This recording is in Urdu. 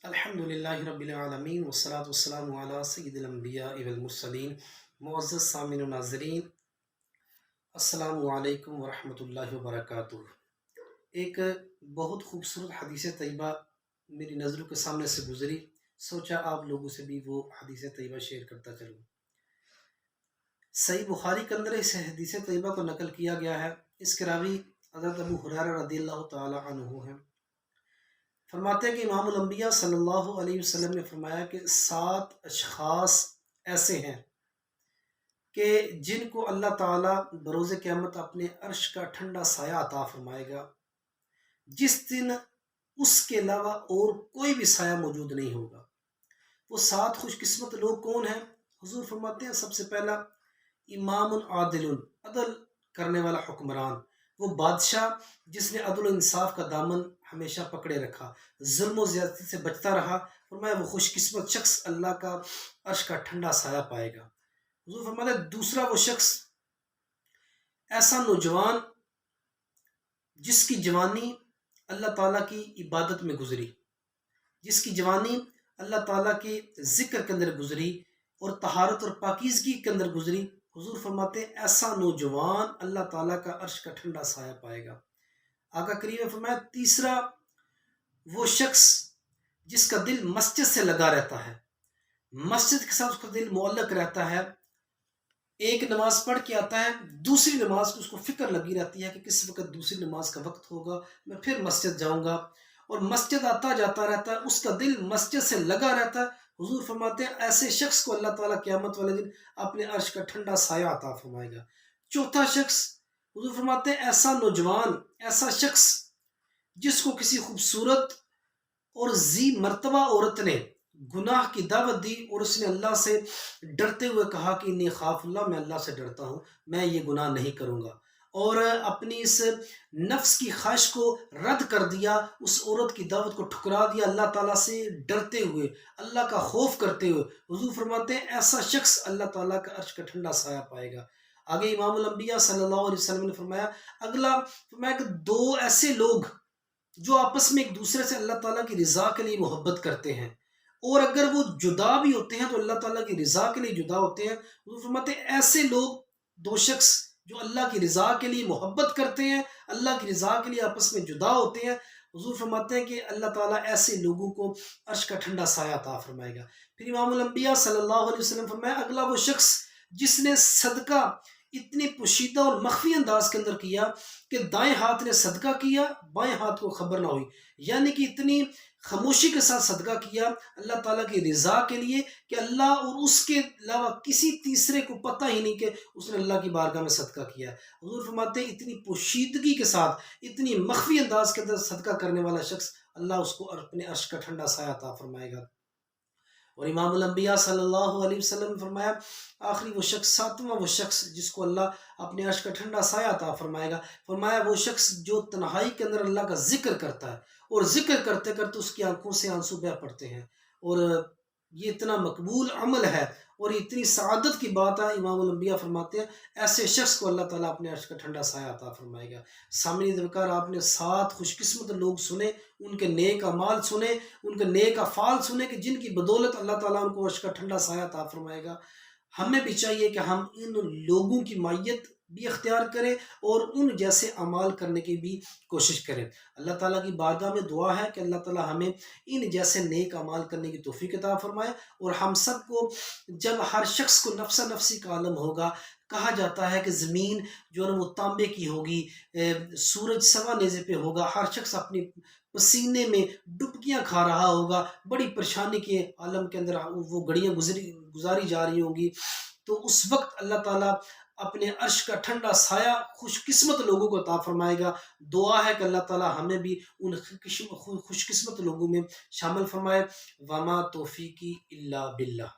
الحمد للہ رب العالمین والصلاة والسلام علی سید الانبیاء والمرسلین۔ معزز سامعین و ناظرین، السلام علیکم ورحمۃ اللہ وبرکاتہ۔ ایک بہت خوبصورت حدیث طیبہ میری نظروں کے سامنے سے گزری، سوچا آپ لوگوں سے بھی وہ حدیث طیبہ شیئر کرتا چلوں۔ صحیح بخاری کے اندر اس حدیث طیبہ کو نقل کیا گیا ہے۔ اس کے راوی حضرت ابو ہریرہ رضی اللہ تعالی عنہ ہیں۔ فرماتے ہیں کہ امام الانبیاء صلی اللہ علیہ وسلم نے فرمایا کہ 7 اشخاص ایسے ہیں کہ جن کو اللہ تعالیٰ بروز قیامت اپنے عرش کا ٹھنڈا سایہ عطا فرمائے گا، جس دن اس کے علاوہ اور کوئی بھی سایہ موجود نہیں ہوگا۔ وہ 7 خوش قسمت لوگ کون ہیں؟ حضور فرماتے ہیں سب سے پہلا امام عادل، عدل کرنے والا حکمران، وہ بادشاہ جس نے عدل و انصاف کا دامن ہمیشہ پکڑے رکھا، ظلم و زیادتی سے بچتا رہا۔ فرمایا وہ خوش قسمت شخص اللہ کا عرش کا ٹھنڈا سایہ پائے گا۔ حضور فرماتے ہیں دوسرا وہ شخص ایسا نوجوان جس کی جوانی اللہ تعالیٰ کی عبادت میں گزری، جس کی جوانی اللہ تعالیٰ کے ذکر کے اندر گزری اور طہارت اور پاکیزگی کے اندر گزری۔ حضور فرماتے ہیں ایسا نوجوان اللہ تعالیٰ کا عرش کا ٹھنڈا سایہ پائے گا۔ آقا کریم نے فرمایا تیسرا وہ شخص جس کا دل مسجد سے لگا رہتا ہے، مسجد کے ساتھ اس کا دل معلق رہتا ہے، ایک نماز پڑھ کے آتا ہے، دوسری نماز کی اس کو فکر لگی رہتی ہے کہ کس وقت دوسری نماز کا وقت ہوگا، میں پھر مسجد جاؤں گا، اور مسجد آتا جاتا رہتا ہے، اس کا دل مسجد سے لگا رہتا ہے۔ حضور فرماتے ہیں ایسے شخص کو اللہ تعالیٰ قیامت والے دن اپنے عرش کا ٹھنڈا سایہ عطا فرمائے گا۔ چوتھا شخص، حضور فرماتے ہیں ایسا نوجوان، ایسا شخص جس کو کسی خوبصورت اور ذی مرتبہ عورت نے گناہ کی دعوت دی اور اس نے اللہ سے ڈرتے ہوئے کہا کہ انی خاف اللہ، میں اللہ سے ڈرتا ہوں، میں یہ گناہ نہیں کروں گا، اور اپنی اس نفس کی خواہش کو رد کر دیا، اس عورت کی دعوت کو ٹھکرا دیا، اللہ تعالیٰ سے ڈرتے ہوئے، اللہ کا خوف کرتے ہوئے۔ حضور فرماتے ہیں ایسا شخص اللہ تعالیٰ کا عرش کا ٹھنڈا سایہ پائے گا۔ آگے امام الانبیاء صلی اللہ علیہ وسلم نے فرمایا اگلا، فرمایا کہ 2 ایسے لوگ جو آپس میں ایک دوسرے سے اللہ تعالیٰ کی رضا کے لیے محبت کرتے ہیں، اور اگر وہ جدا بھی ہوتے ہیں تو اللہ تعالیٰ کی رضا کے لیے جدا ہوتے ہیں۔ حضور فرماتے ہیں ایسے لوگ 2 شخص جو اللہ کی رضا کے لیے محبت کرتے ہیں، اللہ کی رضا کے لیے آپس میں جدا ہوتے ہیں، حضور فرماتے ہیں کہ اللہ تعالیٰ ایسے لوگوں کو عرش کا ٹھنڈا سایہ عطا فرمائے گا۔ پھر امام الانبیاء صلی اللہ علیہ وسلم فرمایا اگلا وہ شخص جس نے صدقہ اتنی پوشیدہ اور مخفی انداز کے اندر کیا کہ دائیں ہاتھ نے صدقہ کیا، بائیں ہاتھ کو خبر نہ ہوئی، یعنی کہ اتنی خاموشی کے ساتھ صدقہ کیا اللہ تعالیٰ کی رضا کے لیے کہ اللہ اور اس کے علاوہ کسی تیسرے کو پتہ ہی نہیں کہ اس نے اللہ کی بارگاہ میں صدقہ کیا ہے۔ حضور فرماتے ہیں اتنی پوشیدگی کے ساتھ، اتنی مخفی انداز کے اندر صدقہ کرنے والا شخص اللہ اس کو اپنے عرش کا ٹھنڈا سایہ عطا فرمائے گا۔ اور امام الانبیاء صلی اللہ علیہ وسلم نے فرمایا آخری وہ شخص، 7واں وہ شخص جس کو اللہ اپنے عرش کا ٹھنڈا سایہ عطا فرمائے گا، فرمایا وہ شخص جو تنہائی کے اندر اللہ کا ذکر کرتا ہے، اور ذکر کرتے کرتے اس کی آنکھوں سے آنسو بہہ پڑتے ہیں، اور یہ اتنا مقبول عمل ہے اور اتنی سعادت کی بات ہے۔ امام الانبیاء فرماتے ہیں ایسے شخص کو اللہ تعالیٰ اپنے عرش کا ٹھنڈا سایہ عطا فرمائے گا۔ سامعین وقار، آپ نے 7 خوش قسمت لوگ سنے، ان کے نیک اعمال سنے، ان کے نیک افعال سنے کہ جن کی بدولت اللہ تعالیٰ ان کو عرش کا ٹھنڈا سایہ عطا فرمائے گا۔ ہمیں بھی چاہیے کہ ہم ان لوگوں کی مائیت بھی اختیار کریں اور ان جیسے اعمال کرنے کی بھی کوشش کریں۔ اللہ تعالیٰ کی بارگاہ میں دعا ہے کہ اللہ تعالیٰ ہمیں ان جیسے نیک اعمال کرنے کی توفیق عطا فرمائے، اور ہم سب کو جب ہر شخص کو نفسا نفسی کا عالم ہوگا، کہا جاتا ہے کہ زمین جو ہے وہ تانبے کی ہوگی، سورج سوا نیزے پہ ہوگا، ہر شخص اپنی پسینے میں ڈبکیاں کھا رہا ہوگا، بڑی پریشانی کے عالم کے اندر وہ گھڑیاں گزاری جا رہی ہوں گی، تو اس وقت اللہ تعالیٰ اپنے عرش کا ٹھنڈا سایہ خوش قسمت لوگوں کو عطا فرمائے گا۔ دعا ہے کہ اللہ تعالیٰ ہمیں بھی ان خوش قسمت لوگوں میں شامل فرمائے۔ وما توفیقی الا باللہ۔